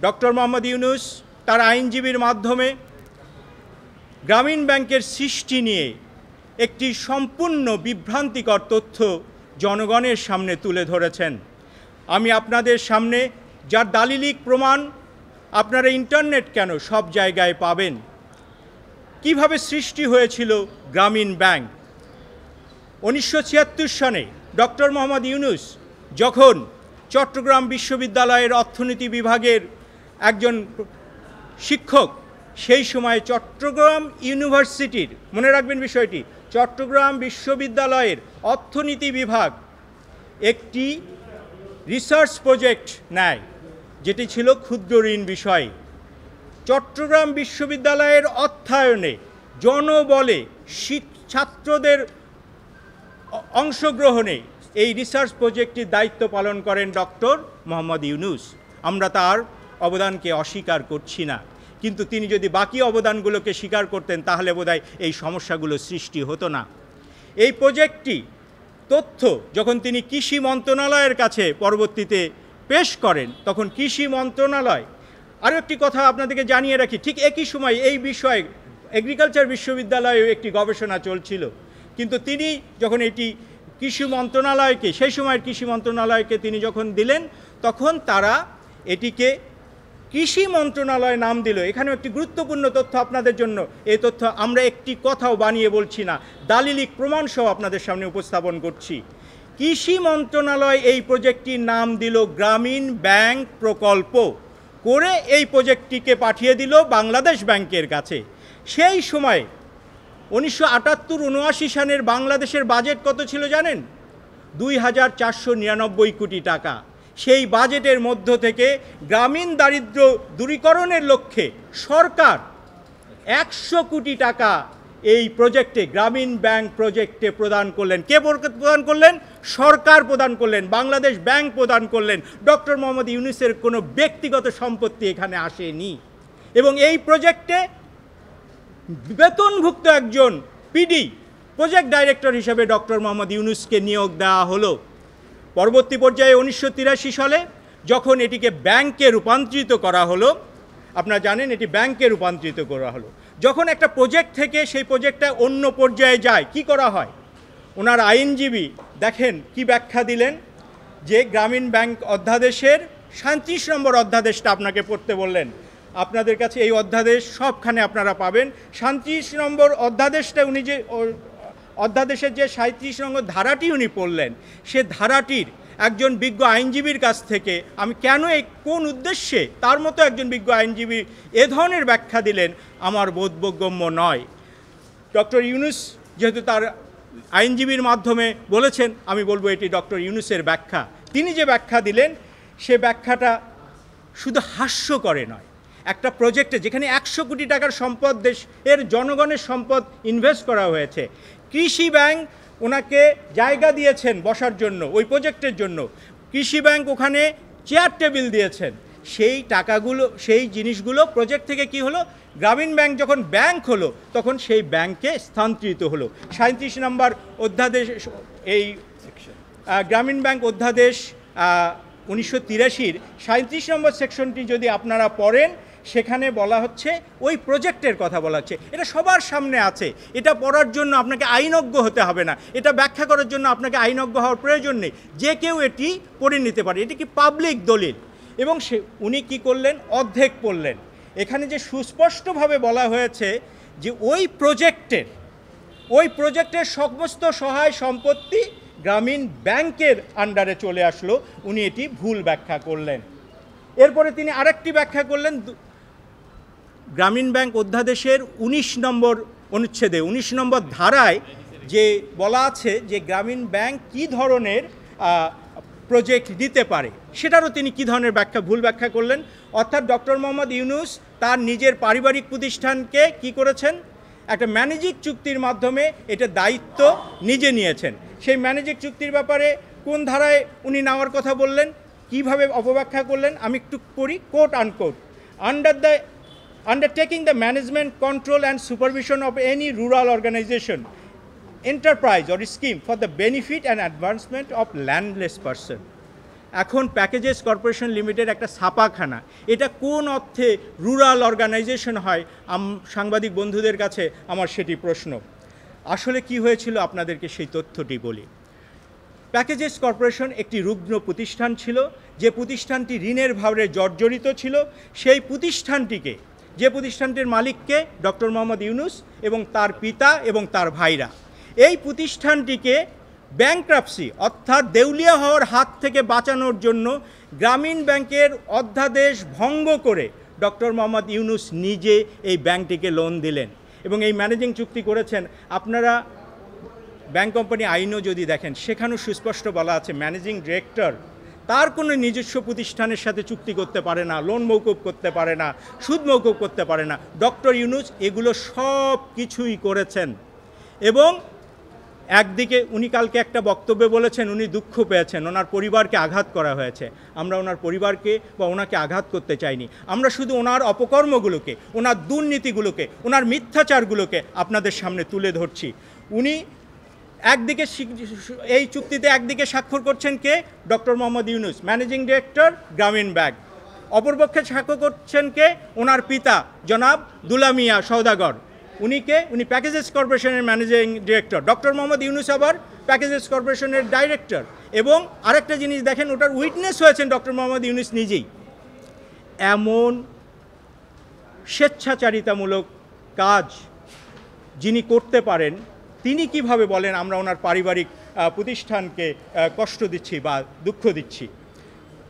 Doctor Mohammad Yunus তার আইনজীবীর মাধ্যমে গ্রামীণ ব্যাংকের সৃষ্টি নিয়ে একটি সম্পূর্ণ বিভ্রান্তিকর তথ্য জনগণের সামনে তুলে ধরেছেন। আমি আপনাদের সামনে যার দালিলিক প্রমাণ আপনারা ইন্টারনেট কেন সব জায়গায় পাবেন। কিভাবে সৃষ্টি হয়েছিল গ্রামীণ ব্যাংক? 1976 সনে ডক্টর মোহাম্মদ ইউনূস যখন চট্টগ্রাম বিশ্ববিদ্যালয়ের অর্থনীতি বিভাগের একজন শিক্ষক, সেই সময় চট্টগ্রাম ইউনিভার্সিটির, মনে রাখবেন বিষয়টি, চট্টগ্রাম বিশ্ববিদ্যালয়ের অর্থনীতি বিভাগ একটি রিসার্চ প্রজেক্ট নেয়, যেটি ছিল ক্ষুদ্র ঋণ বিষয়। চট্টগ্রাম বিশ্ববিদ্যালয়ের অর্থায়নে জনবলে ছাত্রদের অংশগ্রহণে এই রিসার্চ প্রজেক্টটির দায়িত্ব পালন করেন ডক্টর মোহাম্মদ ইউনূস। আমরা তার অবদানকে অস্বীকার করছি না, কিন্তু তিনি যদি বাকি অবদানগুলোকে স্বীকার করতেন তাহলে বোধহয় এই সমস্যাগুলো সৃষ্টি হতো না। এই প্রজেক্টটি তথ্য যখন তিনি কৃষি মন্ত্রণালয়ের কাছে পরবর্তীতে পেশ করেন, তখন কৃষি মন্ত্রণালয়, আরও একটি কথা আপনাদেরকে জানিয়ে রাখি, ঠিক একই সময় এই বিষয়ে এগ্রিকালচার বিশ্ববিদ্যালয়েও একটি গবেষণা চলছিল, কিন্তু তিনি যখন এটি কৃষি মন্ত্রণালয়কে, সেই সময়ের কৃষি মন্ত্রণালয়কে তিনি যখন দিলেন, তখন তারা এটিকে কৃষি মন্ত্রণালয় নাম দিল। এখানেও একটি গুরুত্বপূর্ণ তথ্য আপনাদের জন্য, এই তথ্য আমরা একটি কথাও বানিয়ে বলছি না, দালিলিক প্রমাণসহ আপনাদের সামনে উপস্থাপন করছি। কৃষি মন্ত্রণালয় এই প্রজেক্টটির নাম দিল গ্রামীণ ব্যাংক প্রকল্প করে, এই প্রজেক্টটিকে পাঠিয়ে দিল বাংলাদেশ ব্যাংকের কাছে। সেই সময় 1978-79 সালের বাংলাদেশের বাজেট কত ছিল জানেন? 2499 কোটি টাকা। সেই বাজেটের মধ্য থেকে গ্রামীণ দারিদ্র্য দূরীকরণের লক্ষ্যে সরকার 100 কোটি টাকা এই প্রজেক্টে, গ্রামীণ ব্যাংক প্রজেক্টে প্রদান করলেন। কে প্রদান করলেন? সরকার প্রদান করলেন, বাংলাদেশ ব্যাংক প্রদান করলেন। ডক্টর মোহাম্মদ ইউনূসের কোনো ব্যক্তিগত সম্পত্তি এখানে আসেনি। এবং এই প্রজেক্টে বেতনভুক্ত একজন পিডি, প্রজেক্ট ডাইরেক্টর হিসেবে ডক্টর মোহাম্মদ ইউনূসকে নিয়োগ দেওয়া হলো। পরবর্তী পর্যায়ে 1983 সালে যখন এটিকে ব্যাংকে রূপান্তরিত করা হলো, আপনারা জানেন এটি ব্যাংকে রূপান্তরিত করা হলো। যখন একটা প্রজেক্ট থেকে সেই প্রজেক্টটা অন্য পর্যায়ে যায়, কি করা হয়? ওনার আইনজীবী দেখেন কি ব্যাখ্যা দিলেন, যে গ্রামীণ ব্যাংক অধ্যাদেশের 37 নম্বর অধ্যাদেশটা আপনাকে পড়তে বললেন। আপনাদের কাছে এই অধ্যাদেশ সবখানে আপনারা পাবেন। 37 নম্বর অধ্যাদেশটা উনি যে অধ্যাদেশের যে 37 নম্বর ধারাটি উনি পড়লেন, সে ধারাটির একজন বিজ্ঞ আইনজীবীর কাছ থেকে আমি কেন কোন উদ্দেশ্যে তার মতো একজন বিজ্ঞ আইনজীবী এ ধরনের ব্যাখ্যা দিলেন আমার বোধগম্য নয়। ডক্টর ইউনূস যেহেতু তার আইনজীবীর মাধ্যমে বলেছেন, আমি বলবো এটি ডক্টর ইউনূসের ব্যাখ্যা। তিনি যে ব্যাখ্যা দিলেন সে ব্যাখ্যাটা শুধু হাস্যকরে নয়। একটা প্রজেক্টে যেখানে 100 কোটি টাকার সম্পদ, দেশের জনগণের সম্পদ ইনভেস্ট করা হয়েছে, কৃষি ব্যাংক ওনাকে জায়গা দিয়েছেন বসার জন্য, ওই প্রজেক্টের জন্য কৃষি ব্যাংক ওখানে চেয়ার টেবিল দিয়েছেন, সেই টাকাগুলো, সেই জিনিসগুলো প্রজেক্ট থেকে কি হলো, গ্রামীণ ব্যাংক যখন ব্যাংক হলো তখন সেই ব্যাংকে স্থানান্তরিত হলো। 37 নম্বর অধ্যাদেশ, এই গ্রামীণ ব্যাংক অধ্যাদেশ 1983-র 37 নম্বর সেকশনটি যদি আপনারা পড়েন, সেখানে বলা হচ্ছে ওই প্রজেক্টের কথা বলা হচ্ছে। এটা সবার সামনে আছে, এটা পড়ার জন্য আপনাকে আইনজ্ঞ হতে হবে না, এটা ব্যাখ্যা করার জন্য আপনাকে আইনজ্ঞ হওয়ার প্রয়োজন নেই, যে কেউ এটি পড়ে নিতে পারে। এটি কি পাবলিক দলিল। এবং উনি কি করলেন, অর্ধেক পড়লেন। এখানে যে সুস্পষ্টভাবে বলা হয়েছে যে ওই প্রজেক্টের সমস্ত সহায় সম্পত্তি গ্রামীণ ব্যাংকের আন্ডারে চলে আসলো, উনি এটি ভুল ব্যাখ্যা করলেন। এরপরে তিনি আরেকটি ব্যাখ্যা করলেন, গ্রামীণ ব্যাংক অধ্যাদেশের 19 নম্বর অনুচ্ছেদে 19 নম্বর ধারায় যে বলা আছে যে গ্রামীণ ব্যাংক কী ধরনের প্রজেক্ট দিতে পারে, সেটারও তিনি কী ধরনের ভুল ব্যাখ্যা করলেন। অর্থাৎ ডক্টর মোহাম্মদ ইউনূস তার নিজের পারিবারিক প্রতিষ্ঠানকে কি করেছেন, একটা ম্যানেজিং চুক্তির মাধ্যমে এটা দায়িত্ব নিজে নিয়েছেন। সেই ম্যানেজিং চুক্তির ব্যাপারে কোন ধারায় উনি নেওয়ার কথা বললেন, কিভাবে অপব্যাখ্যা করলেন, আমি একটু পড়ি, coat unquote. Undertaking the management, control and supervision of any rural organization, enterprise or scheme for the benefit and advancement of landless person. এখন প্যাকেজেস কর্পোরেশন লিমিটেড একটা ছাপাখানা। এটা কোন অর্থে রুরাল অর্গানাইজেশন হয়? সাংবাদিক বন্ধুদের কাছে আমার সেটি প্রশ্ন। আসলে কি হয়েছিল আপনাদেরকে সেই তথ্যটি বলি। প্যাকেজেস কর্পোরেশন একটি রুগ্ন প্রতিষ্ঠান ছিল, যে প্রতিষ্ঠানটি ঋণের ভারে জর্জরিত ছিল। সেই প্রতিষ্ঠানটিকে, যে প্রতিষ্ঠানটির মালিককে ডক্টর মোহাম্মদ ইউনূস এবং তার পিতা এবং তার ভাইরা, এই প্রতিষ্ঠানটিকে ব্যাংক্রাপসি অর্থাৎ দেউলিয়া হওয়ার হাত থেকে বাঁচানোর জন্য গ্রামীণ ব্যাংকের অধ্যাদেশ ভঙ্গ করে ডক্টর মোহাম্মদ ইউনূস নিজে এই ব্যাংকটিকে লোন দিলেন এবং এই ম্যানেজিং চুক্তি করেছেন। আপনারা ব্যাংক কোম্পানি আইনও যদি দেখেন, সেখানেও সুস্পষ্ট বলা আছে ম্যানেজিং ডিরেক্টর তার কোনো নিজস্ব প্রতিষ্ঠানের সাথে চুক্তি করতে পারে না, লোন মৌকুব করতে পারে না, সুদ মৌকুব করতে পারে না। ডক্টর ইউনূস এগুলো সব কিছুই করেছেন। এবং একদিকে উনি কালকে একটা বক্তব্যে বলেছেন উনি দুঃখ পেয়েছেন, ওনার পরিবারকে আঘাত করা হয়েছে। আমরা ওনার পরিবারকে বা ওনাকে আঘাত করতে চাইনি। আমরা শুধু ওনার অপকর্মগুলোকে, ওনার দুর্নীতিগুলোকে, ওনার মিথ্যাচারগুলোকে আপনাদের সামনে তুলে ধরছি। উনি একদিকে এই চুক্তিতে একদিকে স্বাক্ষর করছেন কে? Doctor Mohammad Yunus, managing director Grameen bank. অপরপক্ষে স্বাক্ষর করছেন কে? ওনার পিতা জনাব দুলা মিয়া সওদাগর। উনি প্যাকেজেস কর্পোরেশনের managing director. Doctor Mohammad Yunus আবার প্যাকেজেস কর্পোরেশনের ডাইরেক্টর। এবং আরেকটা জিনিস দেখেন, ওটার উইটনেস হয়েছেন ডক্টর মোহাম্মদ ইউনূস নিজেই। এমন স্বেচ্ছাচারিতামূলক কাজ যিনি করতে পারেন, তিনি কিভাবে বলেন আমরা ওনার পারিবারিক প্রতিষ্ঠানকে কষ্ট দিচ্ছি বা দুঃখ দিচ্ছি?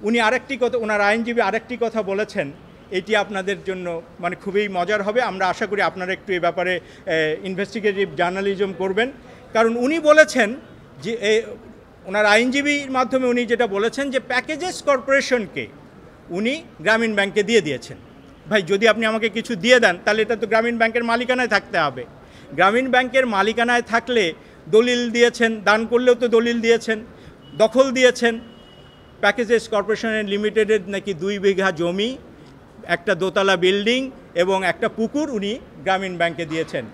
উনি ওনার আইনজীবী আরেকটি কথা বলেছেন, এটি আপনাদের জন্য মানে খুবই মজার হবে। আমরা আশা করি আপনারা একটু এ ব্যাপারে ইনভেস্টিগেটিভ জার্নালিজম করবেন। কারণ উনি বলেছেন যে ওনার আইনজীবীর মাধ্যমে উনি যেটা বলেছেন যে প্যাকেজেস কর্পোরেশনকে উনি গ্রামীণ ব্যাংকে দিয়ে দিয়েছেন। ভাই, যদি আপনি আমাকে কিছু দিয়ে দেন তাহলে এটা তো গ্রামীণ ব্যাংকের মালিকানায় থাকতে হবে। গ্রামীণ ব্যাংকের মালিকানায় থাকলে দলিল দিয়েছেন, দান করলেও তো দলিল দিয়েছেন, দখল দিয়েছেন। প্যাকেজেস কর্পোরেশনের লিমিটেডের নাকি 2 বিঘা জমি, একটা দোতলা বিল্ডিং এবং একটা পুকুর উনি গ্রামীণ ব্যাংকে দিয়েছেন।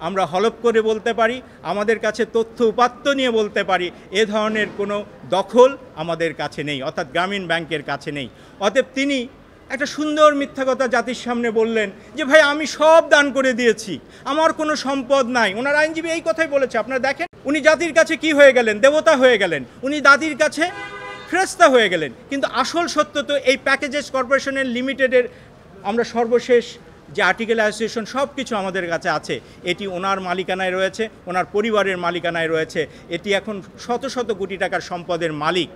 আমরা হলফ করে বলতে পারি, আমাদের কাছে তথ্য উপাত্ত নিয়ে বলতে পারি, এ ধরনের কোনো দখল আমাদের কাছে নেই, অর্থাৎ গ্রামীণ ব্যাংকের কাছে নেই। অতএব তিনি একটা সুন্দর মিথ্যা কথা জাতির সামনে বললেন যে ভাই আমি সব দান করে দিয়েছি, আমার কোনো সম্পদ নাই। ওনার আইনজীবী এই কথাই বলেছে। আপনারা দেখেন উনি জাতির কাছে কি হয়ে গেলেন? দেবতা হয়ে গেলেন। উনি জাতির কাছে ফেরেশতা হয়ে গেলেন। কিন্তু আসল সত্য তো এই প্যাকেজেস কর্পোরেশনের লিমিটেডের আমরা সর্বশেষ যে আর্টিকেল অ্যাসোসিয়েশন সব কিছু আমাদের কাছে আছে, এটি ওনার মালিকানায় রয়েছে, ওনার পরিবারের মালিকানায় রয়েছে। এটি এখন শত শত কোটি টাকার সম্পদের মালিক।